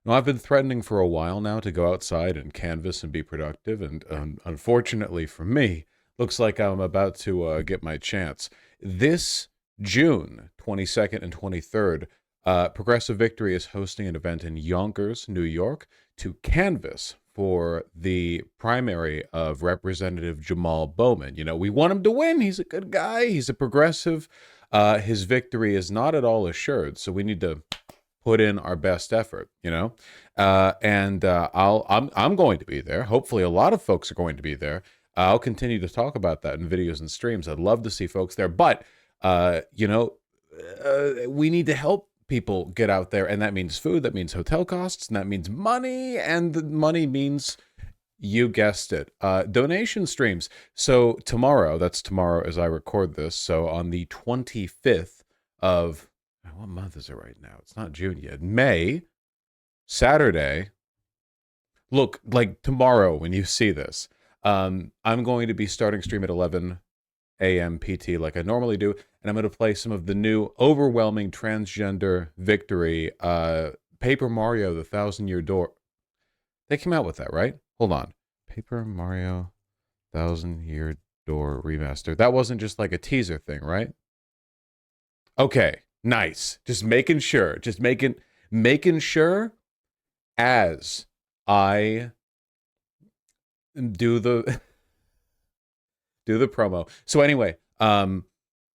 Well, I've been threatening for a while now to go outside and canvas and be productive, and unfortunately for me, looks like I'm about to get my chance. This June 22nd and 23rd, Progressive Victory is hosting an event in Yonkers, New York, to canvas for the primary of Representative Jamal Bowman. You know, we want him to win. He's a good guy. He's a progressive. His victory is not at all assured, so we need to put in our best effort, you know. I'm going to be there. Hopefully, a lot of folks are going to be there. I'll continue to talk about that in videos and streams. I'd love to see folks there, but we need to help people get out there, and that means food, that means hotel costs, and that means money, and the money means, you guessed it, donation streams. So tomorrow, that's tomorrow as I record this, so on the 25th of, what month is it right now? It's not June yet. May, Saturday. Look, like tomorrow when you see this, I'm going to be starting stream at 11 a.m. PT like I normally do, and I'm going to play some of the new overwhelming transgender victory, Paper Mario: The Thousand-Year Door. They came out with that, right? Hold on. Paper Mario Thousand-Year Door remaster. That wasn't just like a teaser thing, right? Okay, nice. Just making sure. Just making sure as I do the do the promo. So anyway,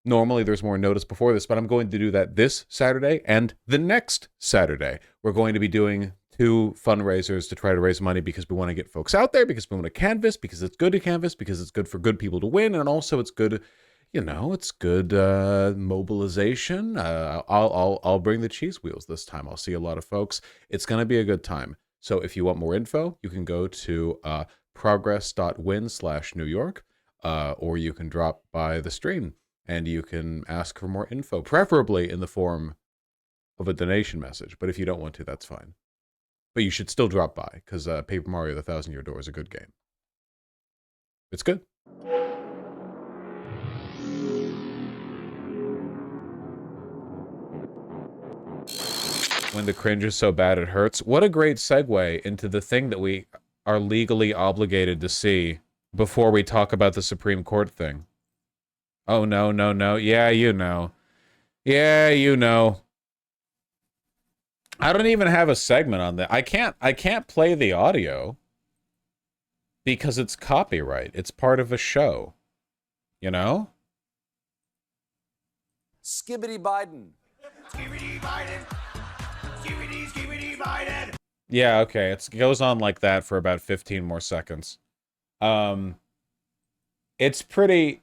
normally there's more notice before this, but I'm going to do that this Saturday and the next Saturday. We're going to be doing two fundraisers to try to raise money because we want to get folks out there, because we want to canvas, because it's good to canvas, because it's good for good people to win, and also it's good, you know, it's good mobilization. I'll bring the cheese wheels this time. I'll see a lot of folks. It's going to be a good time. So if you want more info, you can go to progress.win/New York, or you can drop by the stream and you can ask for more info, preferably in the form of a donation message. But if you don't want to, that's fine. But you should still drop by, because Paper Mario: The Thousand-Year Door is a good game. It's good. When the cringe is so bad it hurts. What a great segue into the thing that we are legally obligated to see before we talk about the Supreme Court thing. Oh, no, no, no. Yeah, you know. Yeah, you know. I don't even have a segment on that. I can't play the audio because it's copyright. It's part of a show. You know? Skibidi Biden. Skibidi Biden. Skibidi Biden. Yeah, okay. It goes on like that for about 15 more seconds. It's pretty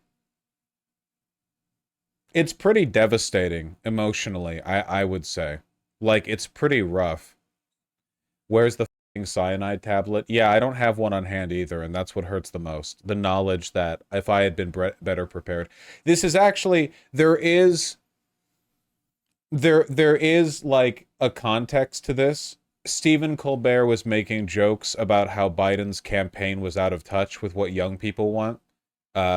devastating emotionally, I would say. Like, it's pretty rough. Where's the fucking cyanide tablet? Yeah, I don't have one on hand either, and that's what hurts the most. The knowledge that if I had been better prepared. This is actually, there is like a context to this. Stephen Colbert was making jokes about how Biden's campaign was out of touch with what young people want,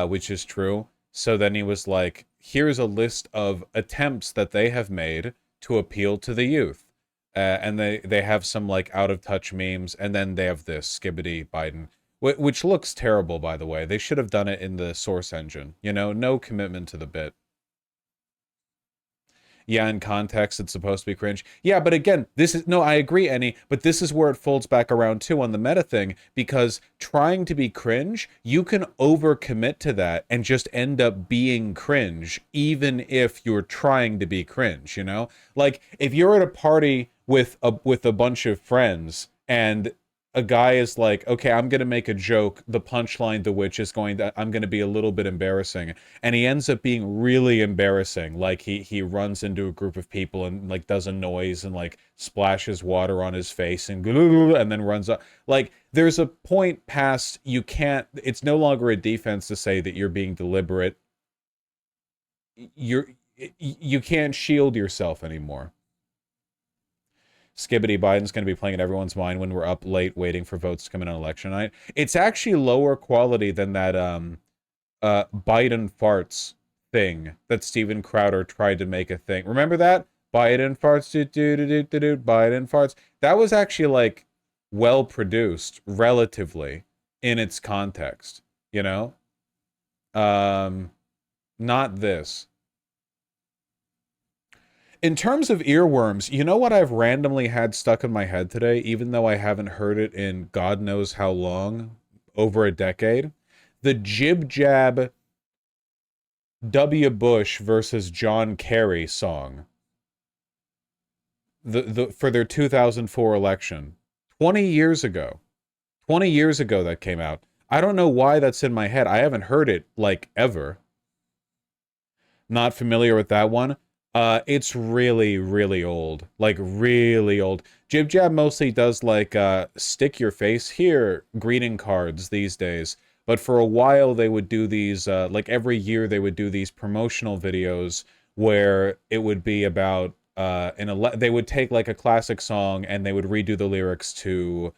which is true. So then he was like, here's a list of attempts that they have made to appeal to the youth. And they have some like out of touch memes, and then they have this Skibidi Biden, which looks terrible, by the way. They should have done it in the source engine. You know, no commitment to the bit. Yeah, in context, it's supposed to be cringe. Yeah, but again, this is, no, I agree, Annie, but this is where it folds back around too on the meta thing, because trying to be cringe, you can overcommit to that and just end up being cringe, even if you're trying to be cringe, you know? Like, if you're at a party with a bunch of friends and a guy is like, okay, I'm going to make a joke, the punchline to which is I'm going to be a little bit embarrassing. And he ends up being really embarrassing. Like he runs into a group of people and like does a noise and like splashes water on his face and then runs up. Like, there's a point past, it's no longer a defense to say that you're being deliberate. You can't shield yourself anymore. Skibidi Biden's going to be playing in everyone's mind when we're up late waiting for votes to come in on election night. It's actually lower quality than that Biden farts thing that Steven Crowder tried to make a thing. Remember that? Biden farts, Biden farts. That was actually like well produced relatively in its context, you know? Not this. In terms of earworms, you know what I've randomly had stuck in my head today, even though I haven't heard it in God knows how long, over a decade? The JibJab W. Bush versus John Kerry song. For their 2004 election. 20 years ago. 20 years ago that came out. I don't know why that's in my head. I haven't heard it, like, ever. Not familiar with that one. It's really, really old. Like, really old. JibJab mostly does, like, stick your face here greeting cards these days. But for a while, they would do these, like, every year they would do these promotional videos where it would be about, they would take, like, a classic song and they would redo the lyrics to,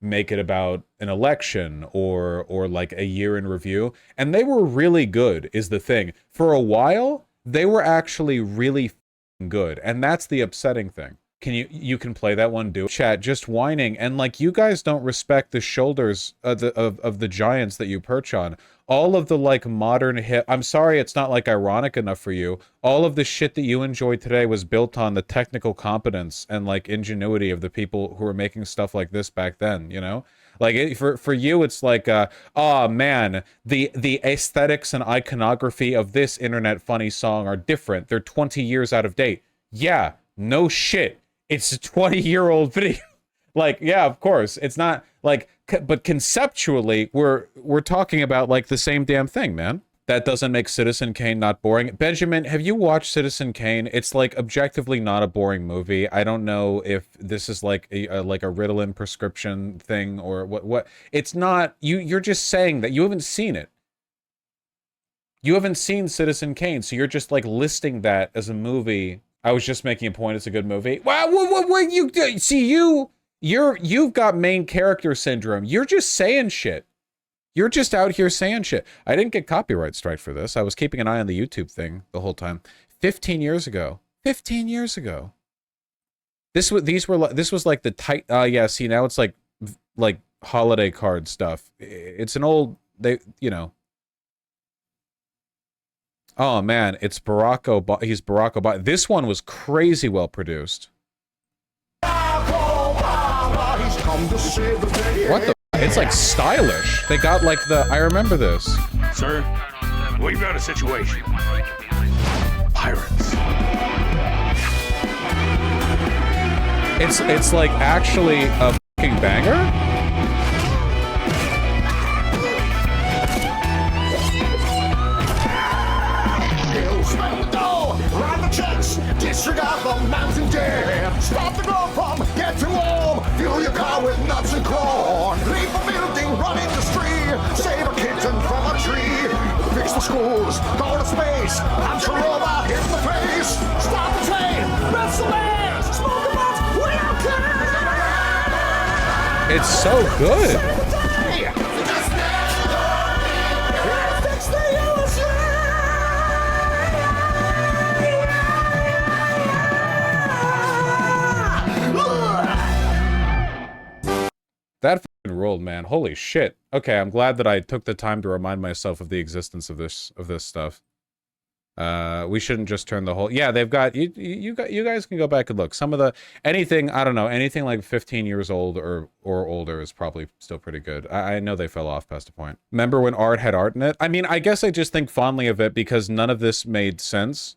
make it about an election or like a year in review. And they were really good, is the thing. For a while, they were actually really good. And that's the upsetting thing. Can you can play that one, do it. Chat, just whining, and like you guys don't respect the shoulders of the giants that you perch on. All of the like modern hip, I'm sorry it's not like ironic enough for you. All of the shit that you enjoyed today was built on the technical competence and like ingenuity of the people who were making stuff like this back then, you know? Like for you, it's like, oh man, the aesthetics and iconography of this internet funny song are different. They're 20 years out of date. Yeah, no shit. It's a 20-year-old video. Like, yeah, of course. It's not like, but conceptually, we're talking about like the same damn thing, man. That doesn't make Citizen Kane not boring. Benjamin, have you watched Citizen Kane? It's like objectively not a boring movie. I don't know if this is like a Ritalin prescription thing or what. It's not. You're just saying that you haven't seen it. You haven't seen Citizen Kane, so you're just like listing that as a movie. I was just making a point. It's a good movie. Wow, what you see? You've got main character syndrome. You're just saying shit. You're just out here saying shit. I didn't get copyright strike for this. I was keeping an eye on the YouTube thing the whole time. 15 years ago. 15 years ago. This was like the tight. Yeah. See, now it's like holiday card stuff. It's an old. You know. Oh man, it's Barack Obama. He's Barack Obama. This one was crazy well produced. What the? It's like stylish. They got like I remember this. Sir, we've got a situation. Pirates. It's like actually a fucking banger. Disregard the mountain dew. Stop the growth from getting warm. Fuel your car with nuts and corn. Leave the building, run industry. Save a kitten from a tree. Fix the schools, go to space. Punch a robot, hit the face. Stop the train, rest the land. Smoke a bunch, we don't care. It's so good. Save the day. Fix the USA. That fucking ruled, man. Holy shit. Okay, I'm glad that I took the time to remind myself of the existence of this stuff. We shouldn't just turn the whole. Yeah, they've got you guys can go back and look. Some of the anything I don't know anything like 15 years old or older is probably still pretty good. I know they fell off past a point. Remember when art had art in it? I mean, I guess I just think fondly of it because none of this made sense.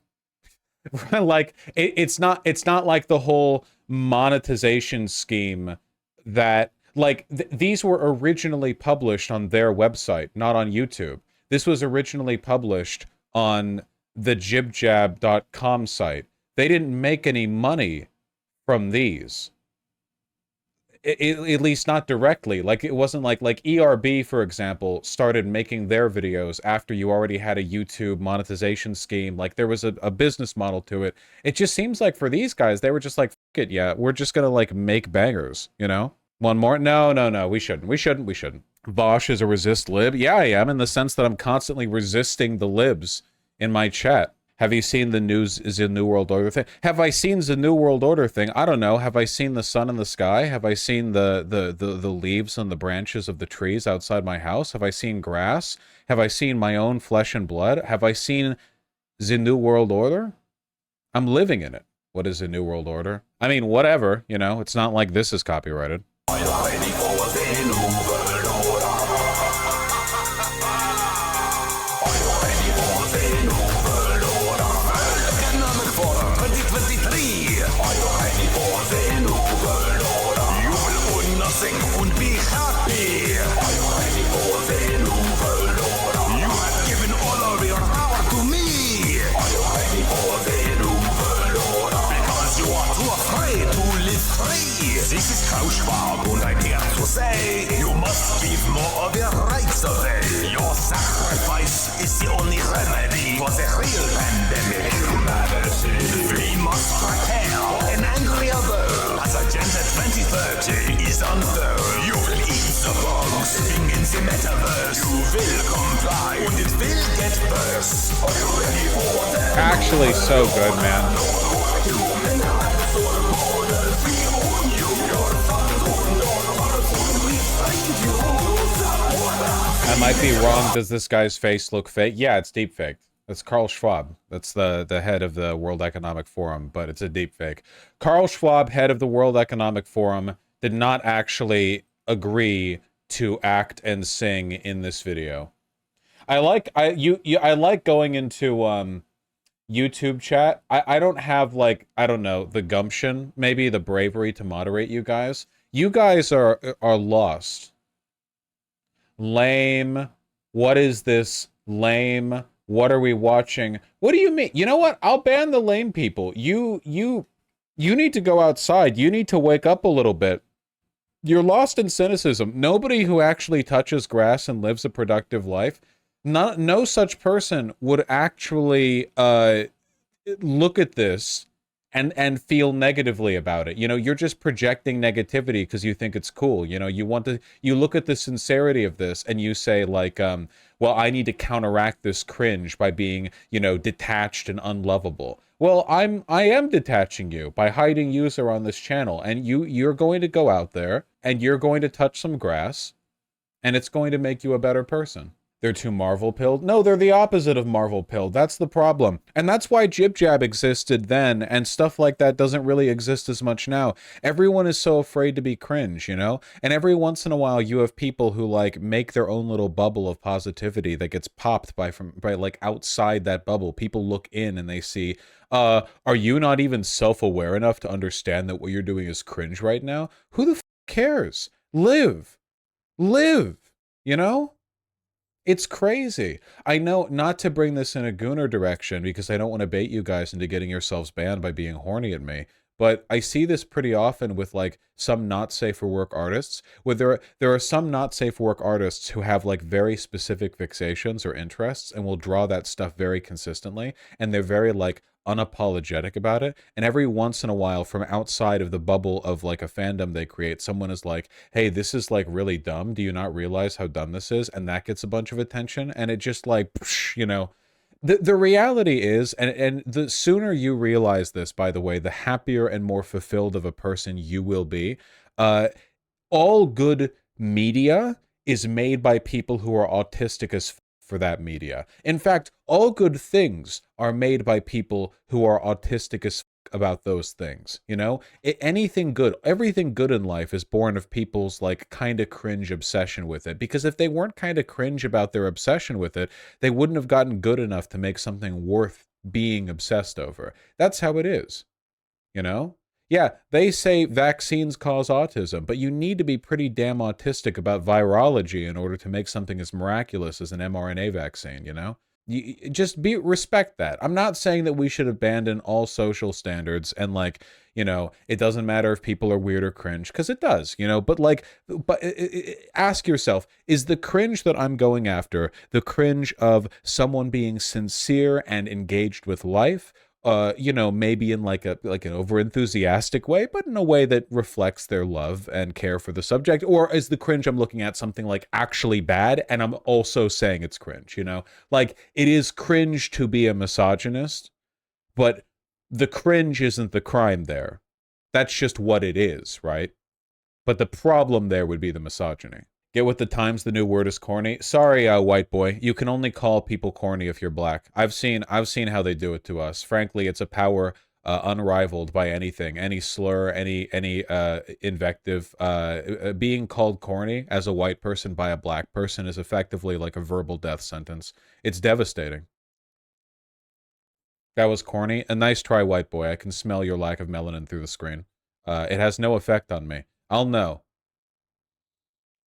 Like it's not like the whole monetization scheme that. Like, these were originally published on their website, not on YouTube. This was originally published on the JibJab.com site. They didn't make any money from these. At least not directly. Like, it wasn't like ERB, for example, started making their videos after you already had a YouTube monetization scheme. Like, there was a business model to it. It just seems like for these guys, they were just like, F it, yeah, we're just gonna, like, make bangers, you know? One more? No, we shouldn't. Vaush is a resist lib? Yeah, I am, in the sense that I'm constantly resisting the libs in my chat. Have you seen the news is a New World Order thing? Have I seen the New World Order thing? I don't know. Have I seen the sun in the sky? Have I seen the leaves on the branches of the trees outside my house? Have I seen grass? Have I seen my own flesh and blood? Have I seen the New World Order? I'm living in it. What is a New World Order? I mean, whatever, you know, it's not like this is copyrighted. Und be happy. Are you ready for the new world order? You have given all of your power to me. Are you ready for the new world order? Because you are too afraid to live free. This is how Schwab and I dare to say you must give more of your rights away. Your sacrifice is the only remedy for the real pandemic. We must prepare for an angrier world as Agenda 2030 is unfurled. You will eat the bugs living in the metaverse. You will comply and it will get worse. Are you ready for that? Actually, so good, man. I might be wrong. Does this guy's face look fake? Yeah, it's deepfake. That's Carl Schwab. That's the head of the World Economic Forum, but it's a deepfake. Carl Schwab, head of the World Economic Forum, did not actually agree to act and sing in this video. I like going into YouTube chat. I don't have, like, I don't know, the gumption, maybe the bravery to moderate you guys. You guys are lost. Lame. What is this? Lame. What are we watching? What do you mean? You know what? I'll ban the lame people. You need to go outside. You need to wake up a little bit. You're lost in cynicism. Nobody who actually touches grass and lives a productive life, no such person would actually look at this and feel negatively about it. You know, you're just projecting negativity because you think it's cool. You know, you look at the sincerity of this and you say, like, well, I need to counteract this cringe by being, you know, detached and unlovable. Well, I am detaching you by hiding user on this channel, and you're going to go out there and you're going to touch some grass, and it's going to make you a better person. They're too Marvel-pilled? No, they're the opposite of Marvel-pilled. That's the problem. And that's why JibJab existed then, and stuff like that doesn't really exist as much now. Everyone is so afraid to be cringe, you know? And every once in a while, you have people who, like, make their own little bubble of positivity that gets popped by like, outside that bubble. People look in and they see, are you not even self-aware enough to understand that what you're doing is cringe right now? Who the f cares? Live. Live. You know? It's crazy. I know not to bring this in a gooner direction because I don't want to bait you guys into getting yourselves banned by being horny at me. But I see this pretty often with, like, some not safe for work artists. Where there are some not safe for work artists who have, like, very specific fixations or interests and will draw that stuff very consistently. And they're very, like, unapologetic about it. And every once in a while, from outside of the bubble of, like, a fandom they create, someone is like, hey, this is, like, really dumb. Do you not realize how dumb this is? And that gets a bunch of attention. And it just, like, you know, the reality is, and the sooner you realize this, by the way, the happier and more fulfilled of a person you will be. All good media is made by people who are autistic as for that media. In fact, all good things are made by people who are autistic as about those things, you know? Anything good, everything good in life is born of people's, like, kind of cringe obsession with it. Because if they weren't kind of cringe about their obsession with it, they wouldn't have gotten good enough to make something worth being obsessed over. That's how it is, you know? Yeah, they say vaccines cause autism, but you need to be pretty damn autistic about virology in order to make something as miraculous as an mRNA vaccine, you know? You just respect that. I'm not saying that we should abandon all social standards and, like, you know, it doesn't matter if people are weird or cringe, because it does, you know, but, like, ask yourself, is the cringe that I'm going after the cringe of someone being sincere and engaged with life? you know, maybe in like an over enthusiastic way, but in a way that reflects their love and care for the subject? Or is the cringe I'm looking at something like actually bad, and I'm also saying it's cringe, you know? Like, it is cringe to be a misogynist, but the cringe isn't the crime there. That's just what it is, right? But the problem there would be the misogyny. Get with the times, the new word is corny. Sorry, white boy. You can only call people corny if you're black. I've seen how they do it to us. Frankly, it's a power unrivaled by anything, any slur, any invective. Being called corny as a white person by a black person is effectively like a verbal death sentence. It's devastating. That was corny. A nice try, white boy. I can smell your lack of melanin through the screen. It has no effect on me. I'll know.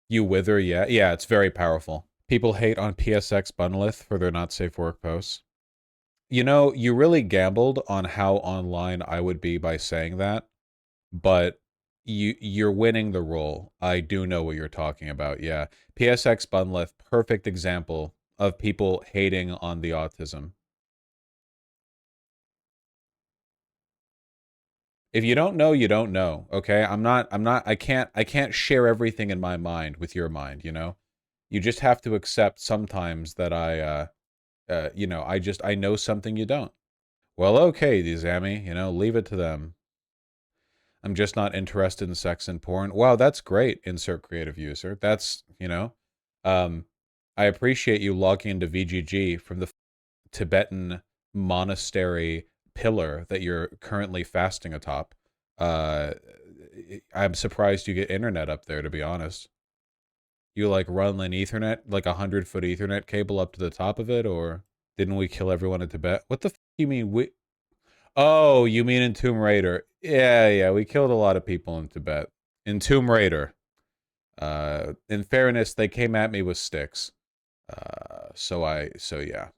You wither, yeah. Yeah, it's very powerful. People hate on PSX Bunlith for their not safe work posts. You know, you really gambled on how online I would be by saying that, but you're winning the role. I do know what you're talking about, yeah. PSX Bunlith, perfect example of people hating on the autism. If you don't know, you don't know, okay? I can't share everything in my mind with your mind, you know? You just have to accept sometimes that you know, I know something you don't. Well, okay, Dizami, you know, leave it to them. I'm just not interested in sex and porn. Wow, that's great, insert creative user. That's, you know, I appreciate you logging into VGG from the Tibetan monastery pillar that you're currently fasting atop. I'm surprised you get internet up there, to be honest. You like run an Ethernet, like 100-foot Ethernet cable up to the top of it, or didn't we kill everyone in Tibet? What the f you mean we? Oh, you mean in Tomb Raider? Yeah, we killed a lot of people in Tibet. In Tomb Raider. In fairness, they came at me with sticks. So yeah.